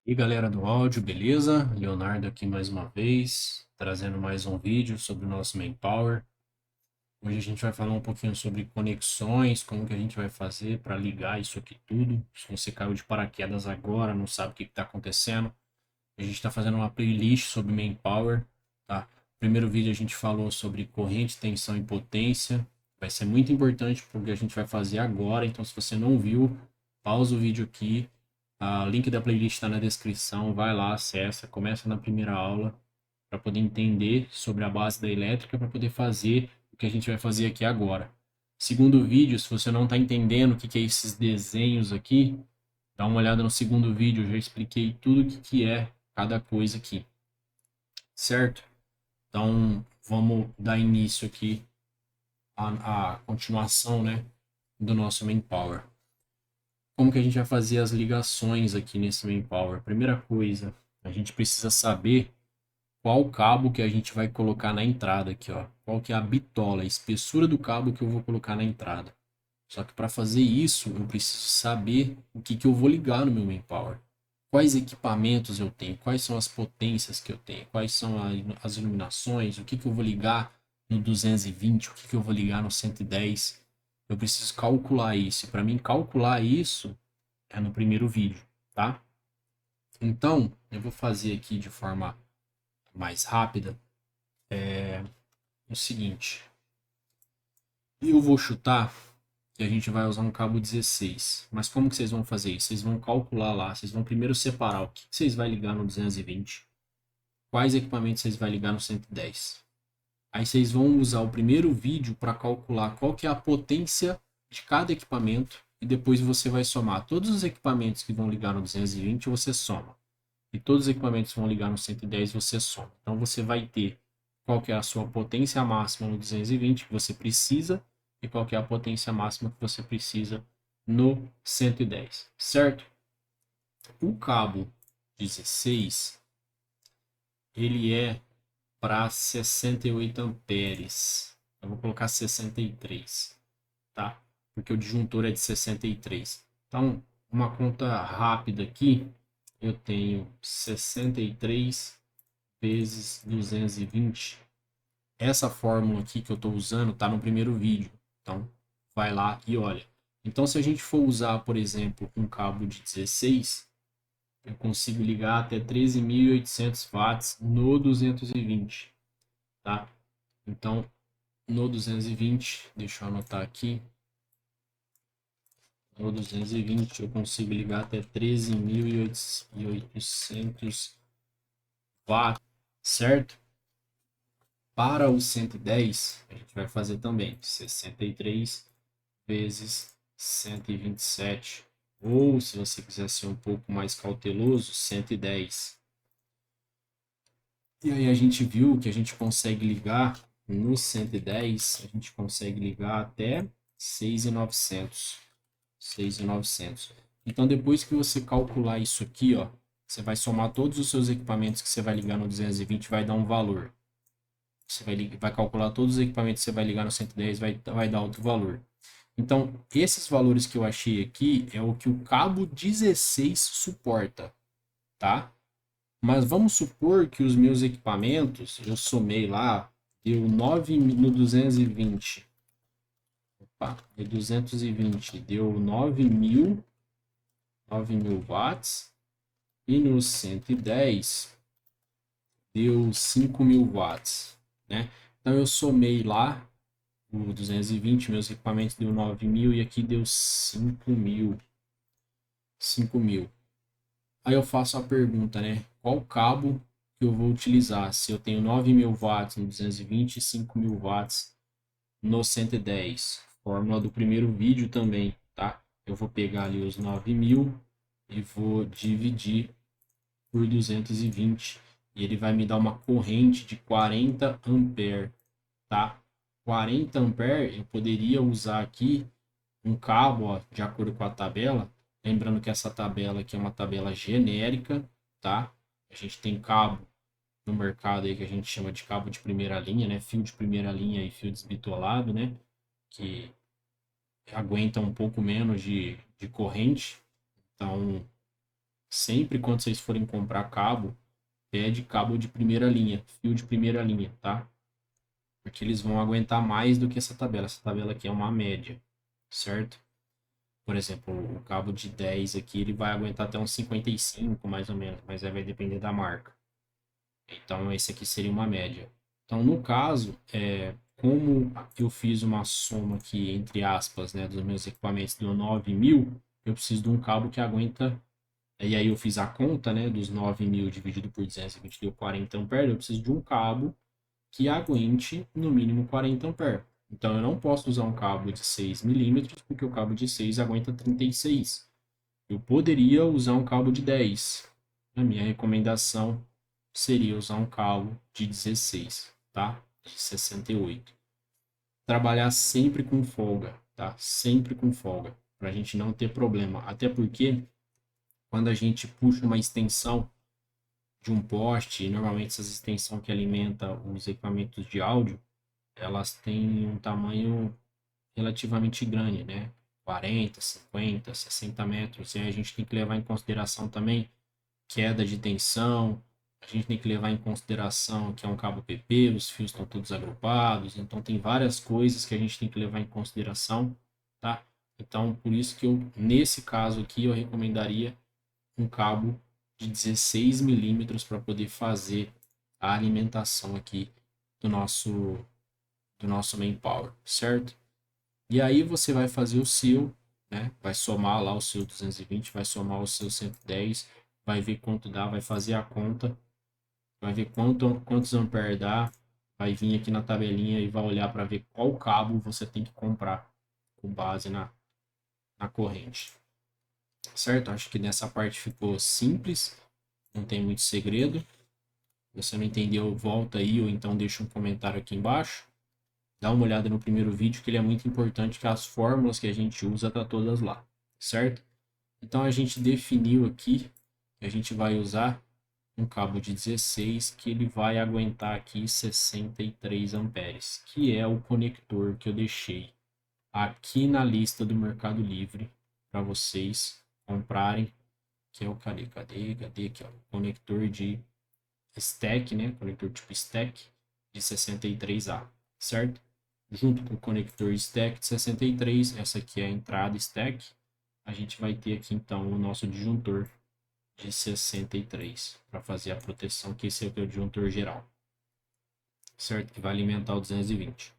E galera do áudio, beleza? Leonardo aqui mais uma vez, trazendo mais um vídeo sobre o nosso Main Power. Hoje a gente vai falar um pouquinho sobre conexões, como que a gente vai fazer para ligar isso aqui tudo. Se você caiu de paraquedas agora, não sabe o que está acontecendo, a gente está fazendo uma playlist sobre Main Power, tá? Primeiro vídeo a gente falou sobre corrente, tensão e potência. Vai ser muito importante porque a gente vai fazer agora, então se você não viu, pausa o vídeo aqui. O link da playlist está na descrição, vai lá, acessa, começa na primeira aula para poder entender sobre a base da elétrica, para poder fazer o que a gente vai fazer aqui agora. Segundo vídeo, se você não está entendendo o que que é esses desenhos aqui, dá uma olhada no segundo vídeo, eu já expliquei tudo o que que é cada coisa aqui, certo? Então, vamos dar início aqui à continuação, né, do nosso Main Power. Como que a gente vai fazer as ligações aqui nesse Main Power? Primeira coisa, a gente precisa saber qual cabo que a gente vai colocar na entrada aqui, ó. Qual que é a bitola, a espessura do cabo que eu vou colocar na entrada. Só que para fazer isso, eu preciso saber o que que eu vou ligar no meu Main Power. Quais equipamentos eu tenho, quais são as potências que eu tenho, quais são as iluminações, o que que eu vou ligar no 220, o que que eu vou ligar no 110. Eu preciso calcular isso. Para mim calcular isso é no primeiro vídeo, tá? Então, eu vou fazer aqui de forma mais rápida o seguinte. Eu vou chutar que a gente vai usar um cabo 16. Mas como que vocês vão fazer isso? Vocês vão calcular lá, vocês vão primeiro separar o que vocês vão ligar no 220, quais equipamentos vocês vão ligar no 110. Aí vocês vão usar o primeiro vídeo para calcular qual que é a potência de cada equipamento e depois você vai somar todos os equipamentos que vão ligar no 220, você soma. E todos os equipamentos que vão ligar no 110, você soma. Então você vai ter qual que é a sua potência máxima no 220 que você precisa e qual que é a potência máxima que você precisa no 110, certo? O cabo 16, ele é para 68 amperes. Eu vou colocar 63, tá? Porque o disjuntor é de 63. Então, uma conta rápida aqui, eu tenho 63 vezes 220. Essa fórmula aqui que eu estou usando está no primeiro vídeo. Então, vai lá e olha. Então, se a gente for usar, por exemplo, um cabo de 16, eu consigo ligar até 13.800 watts no 220, tá? Então, no 220, deixa eu anotar aqui, no 220 eu consigo ligar até 13.800 watts, certo? Para o 110, a gente vai fazer também 63 vezes 127. Ou, se você quiser ser um pouco mais cauteloso, 110. E aí a gente viu que a gente consegue ligar no 110, a gente consegue ligar até 6.900. 6.900. Então, depois que você calcular isso aqui, ó, você vai somar todos os seus equipamentos que você vai ligar no 220, vai dar um valor. Você vai calcular todos os equipamentos que você vai ligar no 110, vai dar outro valor. Então, esses valores que eu achei aqui é o que o cabo 16 suporta, tá? Mas vamos supor que os meus equipamentos, eu somei lá, deu 9 no 220. Opa, de 220 deu 9.000 watts. E no 110 deu 5.000 watts, né? Então eu somei lá o 220, meus equipamentos deu 9.000 e aqui deu 5.000. 5.000. Aí eu faço a pergunta, né? Qual cabo que eu vou utilizar? Se eu tenho 9.000 watts no 220 e 5.000 watts no 110. Fórmula do primeiro vídeo também, tá? Eu vou pegar ali os 9.000 e vou dividir por 220 e ele vai me dar uma corrente de 40 ampere, tá? 40 ampere eu poderia usar aqui um cabo, ó, de acordo com a tabela. Lembrando que essa tabela aqui é uma tabela genérica, tá? A gente tem cabo no mercado aí que a gente chama de cabo de primeira linha, né? Fio de primeira linha e fio desbitolado, né? Que aguenta um pouco menos de corrente. Então, Sempre quando vocês forem comprar cabo, pede cabo de primeira linha, fio de primeira linha, tá? Porque eles vão aguentar mais do que essa tabela. Essa tabela aqui é uma média, certo? Por exemplo, o cabo de 10 aqui, ele vai aguentar até uns 55, mais ou menos, mas aí vai depender da marca. Então, esse aqui seria uma média. Então, no caso, como eu fiz uma soma aqui, entre aspas, né, dos meus equipamentos, deu 9.000, eu preciso de um cabo que aguenta. E aí eu fiz a conta, né, dos 9.000 dividido por 220 deu 40 amperes. Eu preciso de um cabo que aguente no mínimo 40 amperes. Então, eu não posso usar um cabo de 6 milímetros, porque o cabo de 6 aguenta 36. Eu poderia usar um cabo de 10. A minha recomendação seria usar um cabo de 16, tá? De 68. Trabalhar sempre com folga, tá? Sempre com folga, para a gente não ter problema. Até porque quando a gente puxa uma extensão de um poste, normalmente essas extensões que alimentam os equipamentos de áudio, elas têm um tamanho relativamente grande, né? 40, 50, 60 metros. E aí a gente tem que levar em consideração também queda de tensão, a gente tem que levar em consideração que é um cabo PP, os fios estão todos agrupados, então tem várias coisas que a gente tem que levar em consideração, tá? Então, por isso que eu, nesse caso aqui, eu recomendaria um cabo de 16 milímetros para poder fazer a alimentação aqui do nosso main power, certo? E aí você vai fazer o seu, né? Vai somar lá o seu 220, vai somar o seu 110, vai ver quanto dá, vai fazer a conta, vai ver quantos amperes dá, vai vir aqui na tabelinha e vai olhar para ver qual cabo você tem que comprar com base na corrente. Certo? Acho que nessa parte ficou simples, não tem muito segredo. Se você não entendeu, volta aí ou então deixa um comentário aqui embaixo. Dá uma olhada no primeiro vídeo, que ele é muito importante, que as fórmulas que a gente usa tá todas lá, certo? Então a gente definiu aqui que a gente vai usar um cabo de 16 que ele vai aguentar aqui 63 amperes, que é o conector que eu deixei aqui na lista do Mercado Livre para vocês comprarem, que é o cadê aqui, ó, conector de stack, né? Conector tipo stack de 63A, certo? Junto com o conector stack de 63, essa aqui é a entrada stack, a gente vai ter aqui então o nosso disjuntor de 63 para fazer a proteção, que esse é o disjuntor geral, certo? Que vai alimentar o 220.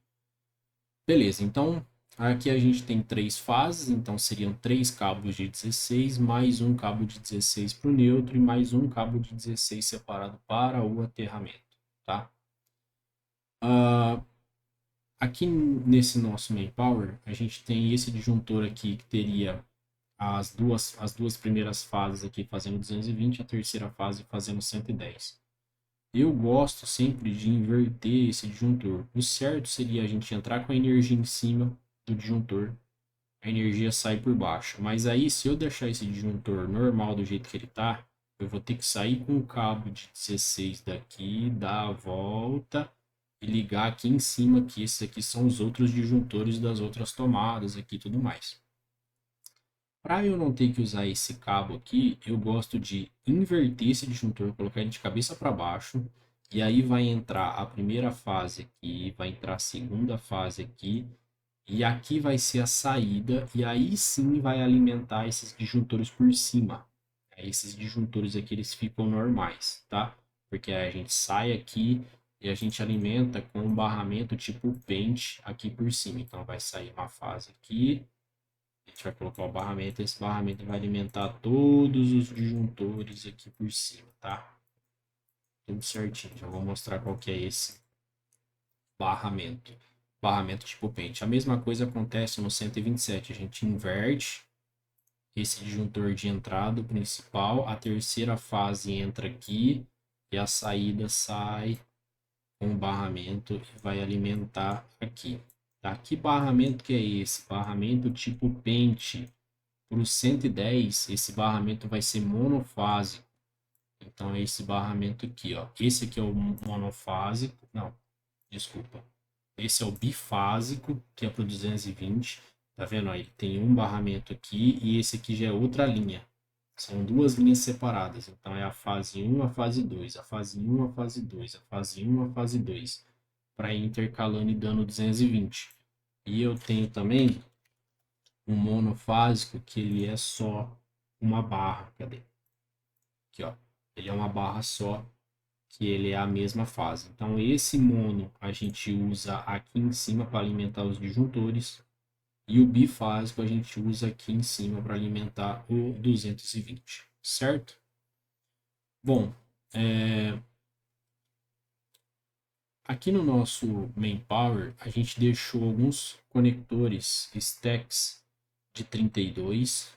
Beleza, então aqui a gente tem três fases, então seriam três cabos de 16, mais um cabo de 16 para o neutro e mais um cabo de 16 separado para o aterramento, tá? Aqui nesse nosso main power, a gente tem esse disjuntor aqui que teria as duas primeiras fases aqui fazendo 220, a terceira fase fazendo 110. Eu gosto sempre de inverter esse disjuntor. O certo seria a gente entrar com a energia em cima do disjuntor, a energia sai por baixo. Mas aí, se eu deixar esse disjuntor normal do jeito que ele está, eu vou ter que sair com o cabo de 16 daqui, dar a volta e ligar aqui em cima, que esses aqui são os outros disjuntores das outras tomadas aqui e tudo mais. Para eu não ter que usar esse cabo aqui, eu gosto de inverter esse disjuntor, colocar ele de cabeça para baixo, e aí vai entrar a primeira fase aqui, vai entrar a segunda fase aqui, e aqui vai ser a saída, e aí sim vai alimentar esses disjuntores por cima. Esses disjuntores aqui eles ficam normais, tá? Porque a gente sai aqui e a gente alimenta com um barramento tipo pente aqui por cima. Então vai sair uma fase aqui, a gente vai colocar o barramento, esse barramento vai alimentar todos os disjuntores aqui por cima, tá? Tudo certinho. Já vou mostrar qual que é esse barramento. Barramento tipo pente. A mesma coisa acontece no 127. A gente inverte esse disjuntor de entrada principal, a terceira fase entra aqui e a saída sai com o barramento e vai alimentar aqui. Tá? Que barramento que é esse? Barramento tipo pente. Para o 110, esse barramento vai ser monofásico. Então, é esse barramento aqui, ó. Esse aqui é o monofásico. Não, desculpa. Esse é o bifásico, que é para o 220. Tá vendo? Ó, ele tem um barramento aqui e esse aqui já é outra linha. São duas linhas separadas. Então, é a fase 1, a fase 2, a fase 1, a fase 2, a fase 1, a fase 2, para ir intercalando e dando 220. E eu tenho também um monofásico que ele é só uma barra. Cadê? Aqui, ó. Ele é uma barra só, que ele é a mesma fase. Então, esse mono a gente usa aqui em cima para alimentar os disjuntores. E o bifásico a gente usa aqui em cima para alimentar o 220, certo? Bom, aqui no nosso main power a gente deixou alguns conectores stacks de 32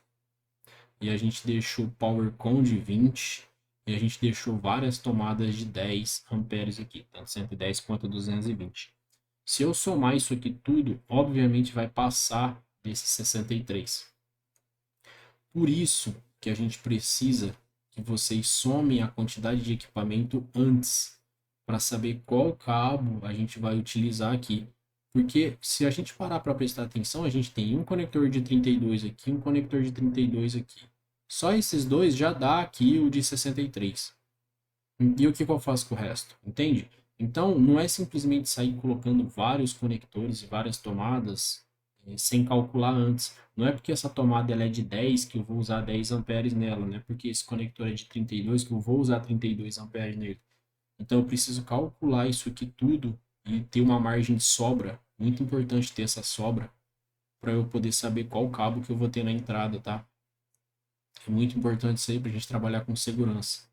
e a gente deixou power con de 20 e a gente deixou várias tomadas de 10 amperes aqui, tanto 110 quanto 220. Se eu somar isso aqui tudo, obviamente vai passar desses 63. Por isso que a gente precisa que vocês somem a quantidade de equipamento antes, para saber qual cabo a gente vai utilizar aqui. Porque se a gente parar para prestar atenção, a gente tem um conector de 32 aqui, um conector de 32 aqui. Só esses dois já dá aqui o de 63. E o que eu faço com o resto? Entende? Então, não é simplesmente sair colocando vários conectores e várias tomadas sem calcular antes. Não é porque essa tomada ela é de 10 que eu vou usar 10 amperes nela, né? Porque esse conector é de 32 que eu vou usar 32 amperes nele. Então, eu preciso calcular isso aqui tudo e ter uma margem de sobra. Muito importante ter essa sobra para eu poder saber qual cabo que eu vou ter na entrada, tá? É muito importante isso aí para a gente trabalhar com segurança.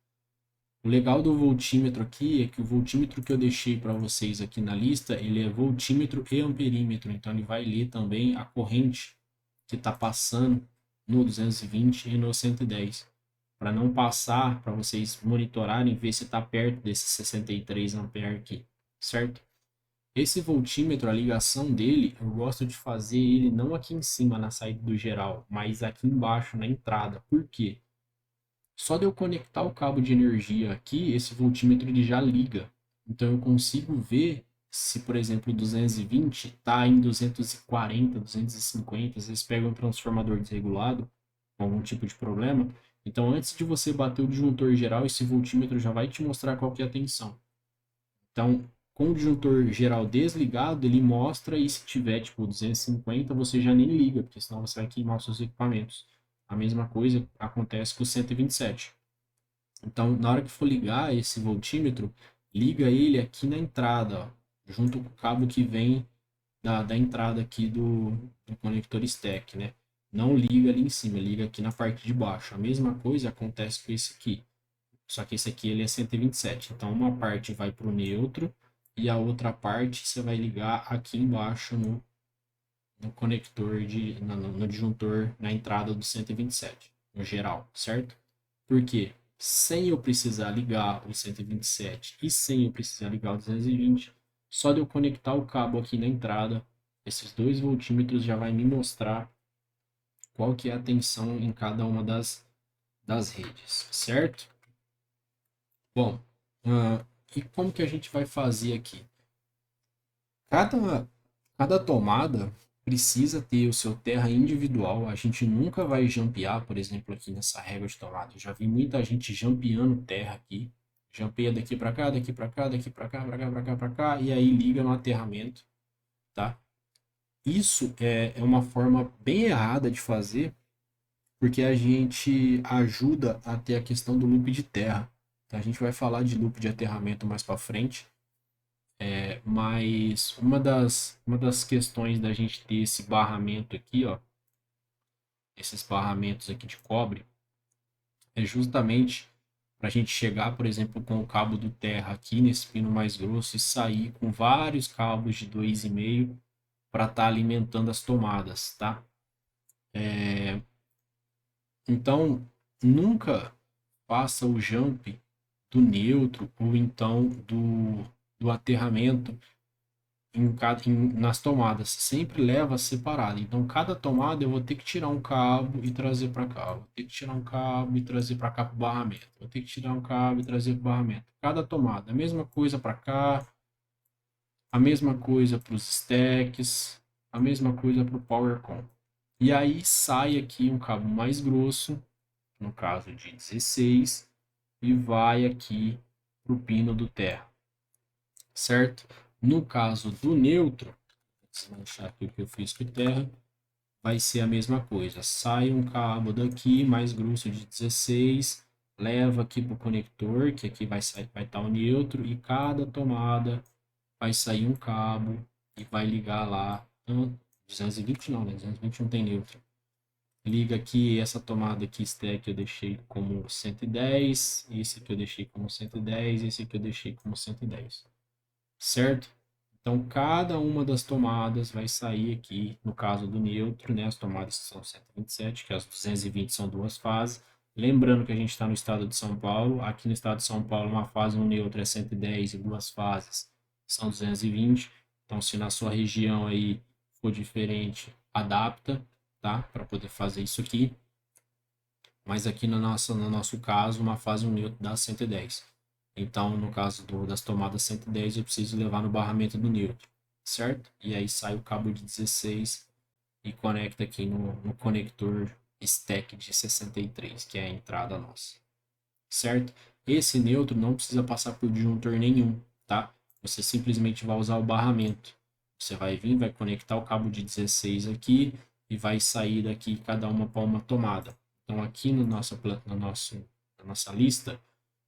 O legal do voltímetro aqui é que o voltímetro que eu deixei para vocês aqui na lista, ele é voltímetro e amperímetro, então ele vai ler também a corrente que está passando no 220 e no 110, para não passar, para vocês monitorarem, ver se está perto desses 63 amperes aqui, certo? Esse voltímetro, a ligação dele, eu gosto de fazer ele não aqui em cima na saída do geral, mas aqui embaixo na entrada. Por quê? Só de eu conectar o cabo de energia aqui, esse voltímetro ele já liga. Então eu consigo ver se, por exemplo, o 220 está em 240, 250, às vezes pega um transformador desregulado, com algum tipo de problema. Então antes de você bater o disjuntor geral, esse voltímetro já vai te mostrar qual que é a tensão. Então, com o disjuntor geral desligado, ele mostra e se tiver tipo 250, você já nem liga, porque senão você vai queimar os seus equipamentos. A mesma coisa acontece com o 127. Então, na hora que for ligar esse voltímetro, liga ele aqui na entrada, ó, junto com o cabo que vem da entrada aqui do conector stack, né? Não liga ali em cima, liga aqui na parte de baixo. A mesma coisa acontece com esse aqui. Só que esse aqui ele é 127. Então, uma parte vai para o neutro e a outra parte você vai ligar aqui embaixo no conector, no disjuntor, na entrada do 127, no geral, certo? Porque sem eu precisar ligar o 127 e sem eu precisar ligar o 220, só de eu conectar o cabo aqui na entrada, esses dois voltímetros já vai me mostrar qual que é a tensão em cada uma das redes, certo? Bom, e como que a gente vai fazer aqui? Cada, cada tomada precisa ter o seu terra individual. A gente nunca vai jampear, por exemplo, aqui nessa régua de tomada. Eu já vi muita gente jampeando terra aqui. Jampeia daqui para cá, daqui para cá, daqui para cá, para cá, para cá, para cá, e aí liga no aterramento, tá? Isso é uma forma bem errada de fazer, porque a gente ajuda a ter a questão do loop de terra. Tá? A gente vai falar de loop de aterramento mais para frente. Mas uma das questões da gente ter esse barramento aqui, ó, esses barramentos aqui de cobre, é justamente para a gente chegar, por exemplo, com o cabo do terra aqui nesse pino mais grosso e sair com vários cabos de 2,5 para estar alimentando as tomadas, tá? Então, nunca faça o jump do neutro ou então do aterramento nas tomadas, sempre leva separado. Então, cada tomada eu vou ter que tirar um cabo e trazer para cá. Vou ter que tirar um cabo e trazer para cá para o barramento. Vou ter que tirar um cabo e trazer para o barramento. Cada tomada, a mesma coisa para cá, a mesma coisa para os stacks, a mesma coisa para o power com. E aí sai aqui um cabo mais grosso no caso de 16, e vai aqui para o pino do terra, certo? No caso do neutro, vou desmanchar aqui o que eu fiz com o terra, vai ser a mesma coisa. Sai um cabo daqui, mais grosso de 16, leva aqui para o conector, que aqui vai estar o neutro, e cada tomada vai sair um cabo e vai ligar lá. 220 não, né? 220 não tem neutro. Liga aqui, essa tomada aqui, stack, eu deixei como 110, esse aqui eu deixei como 110, esse aqui eu deixei como 110, certo? Então, cada uma das tomadas vai sair aqui, no caso do neutro, né? As tomadas são 127, que as 220 são duas fases. Lembrando que a gente está no estado de São Paulo. Aqui no estado de São Paulo, uma fase no neutro é 110 e duas fases são 220. Então, se na sua região aí for diferente, adapta, tá? Para poder fazer isso aqui. Mas aqui no nosso caso, uma fase no neutro dá 110. Então, no caso das tomadas 110, eu preciso levar no barramento do neutro, certo? E aí sai o cabo de 16 e conecta aqui no conector stack de 63, que é a entrada nossa, certo? Esse neutro não precisa passar por disjuntor nenhum, tá? Você simplesmente vai usar o barramento. Você vai vir, vai conectar o cabo de 16 aqui e vai sair daqui cada uma para uma tomada. Então, aqui na nossa lista,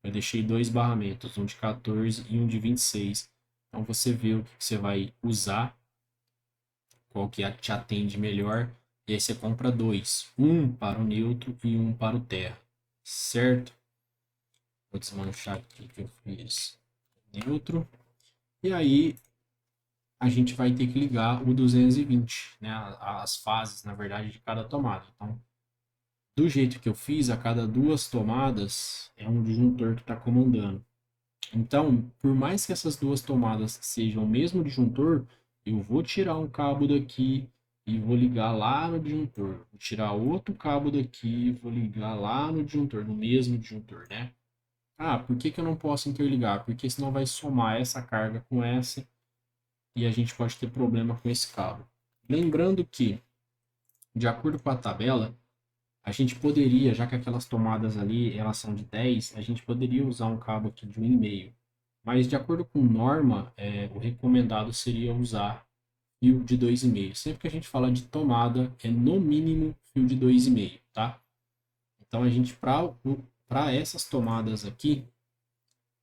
eu deixei dois barramentos, um de 14 e um de 26. Então, você vê o que você vai usar, qual que te atende melhor, e aí você compra dois, um para o neutro e um para o terra, certo? Vou desmanchar aqui que eu fiz neutro. E aí, a gente vai ter que ligar o 220, né? As fases, na verdade, de cada tomada. Então, do jeito que eu fiz, a cada duas tomadas é um disjuntor que está comandando. Então, por mais que essas duas tomadas sejam o mesmo disjuntor, eu vou tirar um cabo daqui e vou ligar lá no disjuntor. Vou tirar outro cabo daqui e vou ligar lá no disjuntor, no mesmo disjuntor, né? Ah, por que que eu não posso interligar? Porque senão vai somar essa carga com essa e a gente pode ter problema com esse cabo. Lembrando que, de acordo com a tabela, a gente poderia, já que aquelas tomadas ali, elas são de 10, a gente poderia usar um cabo aqui de 1,5. Mas de acordo com norma, o recomendado seria usar fio de 2,5. Sempre que a gente fala de tomada, é no mínimo fio de 2,5, tá? Então a gente, para essas tomadas aqui,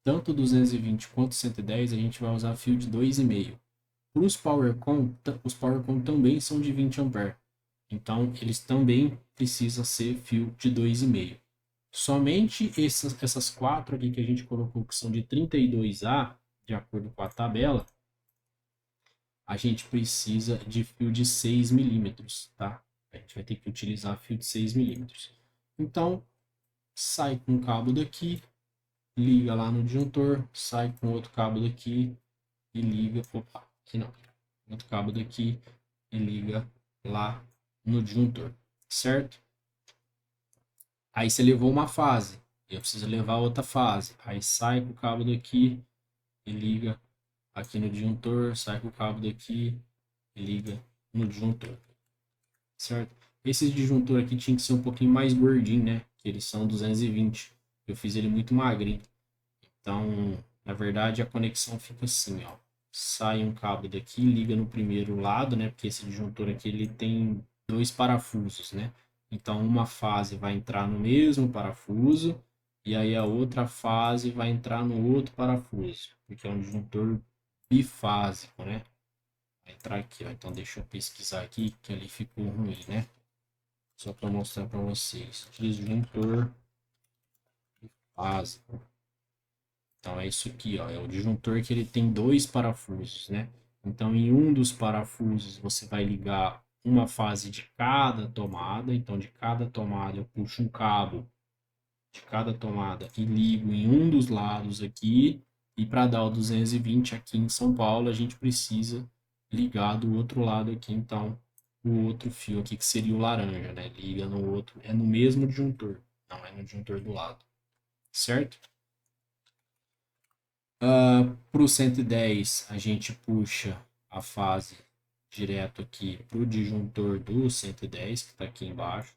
tanto 220 quanto 110, a gente vai usar fio de 2,5. Para os PowerCon também são de 20 ampere. Então, eles também precisam ser fio de 2,5. Somente essas quatro aqui que a gente colocou, que são de 32A, de acordo com a tabela, a gente precisa de fio de 6 milímetros, tá? A gente vai ter que utilizar fio de 6 milímetros. Então, sai com um cabo daqui, liga lá no disjuntor, sai com outro cabo daqui e liga. Opa, aqui não. Outro cabo daqui e liga lá no disjuntor, certo? Aí você levou uma fase, eu preciso levar outra fase. Aí sai com o cabo daqui e liga aqui no disjuntor, sai com o cabo daqui e liga no disjuntor, certo? Esse disjuntor aqui tinha que ser um pouquinho mais gordinho, né? Que eles são 220. Eu fiz ele muito magrinho. Então, na verdade, a conexão fica assim, ó. Sai um cabo daqui, liga no primeiro lado, né? Porque esse disjuntor aqui ele tem dois parafusos, né? Então, uma fase vai entrar no mesmo parafuso e aí a outra fase vai entrar no outro parafuso, porque é um disjuntor bifásico, né? Vai entrar aqui, ó. Então, deixa eu pesquisar aqui, que ali ficou ruim, né? Só para mostrar para vocês. Disjuntor bifásico. Então é isso aqui, ó, é o disjuntor que ele tem dois parafusos, né? Então em um dos parafusos você vai ligar uma fase de cada tomada, então de cada tomada eu puxo um cabo de cada tomada e ligo em um dos lados aqui, e para dar o 220 aqui em São Paulo, a gente precisa ligar do outro lado aqui, então o outro fio aqui que seria o laranja, né? Liga no outro, é no mesmo disjuntor, não é no disjuntor do lado, certo? Para o 110, a gente puxa a fase direto aqui para o disjuntor do 110, que está aqui embaixo,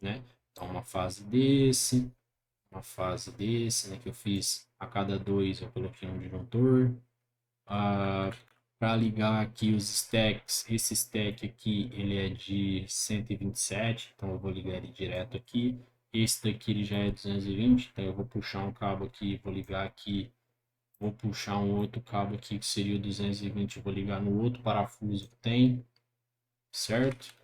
né? Então, uma fase desse, né, que eu fiz a cada dois, eu coloquei um disjuntor. Para ligar aqui os stacks, esse stack aqui, ele é de 127, então eu vou ligar ele direto aqui. Esse daqui ele já é 220, então eu vou puxar um cabo aqui, vou ligar aqui, vou puxar um outro cabo aqui que seria o 220, vou ligar no outro parafuso que tem, certo?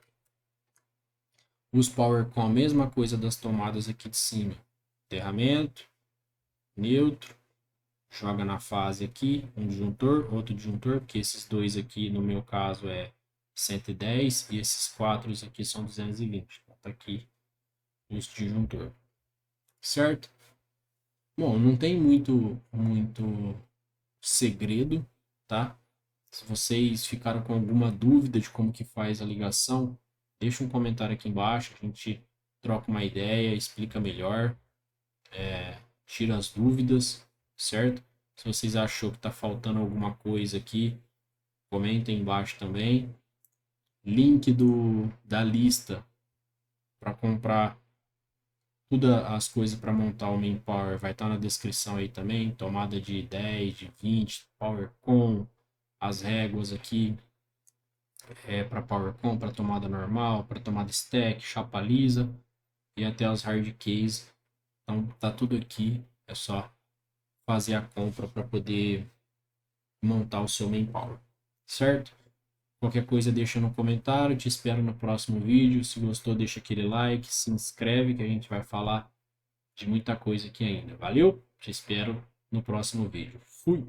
Os power com a mesma coisa das tomadas aqui de cima. Enterramento, neutro, joga na fase aqui, um disjuntor, outro disjuntor, porque esses dois aqui, no meu caso, é 110 e esses quatro aqui são 220. Então, tá aqui os disjuntor, certo? Bom, não tem muito segredo, tá? Se vocês ficaram com alguma dúvida de como que faz a ligação, deixa um comentário aqui embaixo, a gente troca uma ideia, explica melhor, tira as dúvidas, certo? Se vocês achou que está faltando alguma coisa aqui, comentem embaixo também. Link da lista para comprar todas as coisas para montar o Main Power vai estar na descrição aí também. Tomada de 10, de 20, Power Com, as réguas aqui para Power Com, para tomada normal, para tomada stack, chapa lisa e até as hard case. Então tá tudo aqui, é só fazer a compra para poder montar o seu Main Power, certo? Qualquer coisa deixa no comentário, te espero no próximo vídeo. Se gostou, deixa aquele like, se inscreve que a gente vai falar de muita coisa aqui ainda. Valeu? Te espero no próximo vídeo. Fui!